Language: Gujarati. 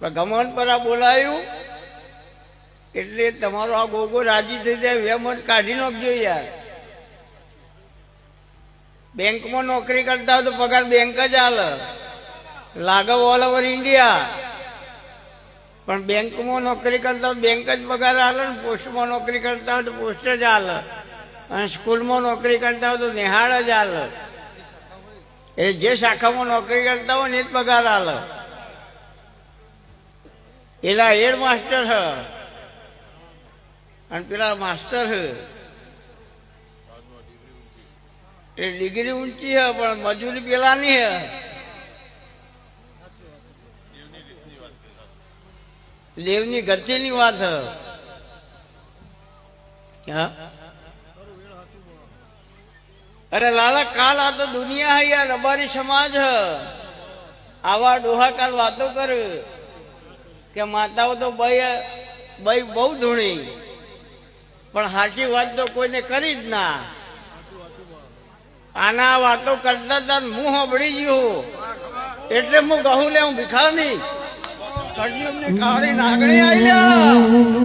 ઘમંડ પર આ બોલાયું એટલે તમારો આ ગોગો રાજી થઈ જાય વેમત કાઢી નાખજો યાર. બેંકમાં નોકરી કરતા હોય તો પગાર બેંક જ આલે, લાગવ ઓલ ઓવર ઇન્ડિયા. પણ બેંકમાં નોકરી કરતા હોય બેંક જ પગાર આલે ને પોસ્ટમાં નોકરી કરતા હોય તો પોસ્ટ જ આલે, અને સ્કૂલમાં નોકરી કરતા હોય તો નિહાળ જ આલે. એ જે શાખામાં નોકરી કરતા હોય ને એ જ પગાર આલે. એલા હેડ માસ્ટર હ અને પેલા માસ્ટર હ એ ડિગ્રી ઊંચી હ પણ મજૂરી પેલાની હ. દેવની ગતિની વાત હ. અરે લાલા કાલ આ તો દુનિયા હૈ યાર, રબારી સમાજ હ. આવા ડોહા કાલ વાતો કર કે માતાઓ તો બઈ બહુ ધૂણી, પણ સાચી વાત તો કોઈને કરી જ ના. આના વાતો કરતા હતા હું સાંભળી ગયો એટલે હું કહું લે હું ભિખારી કરજી અમને કાળી નાગણી આવી.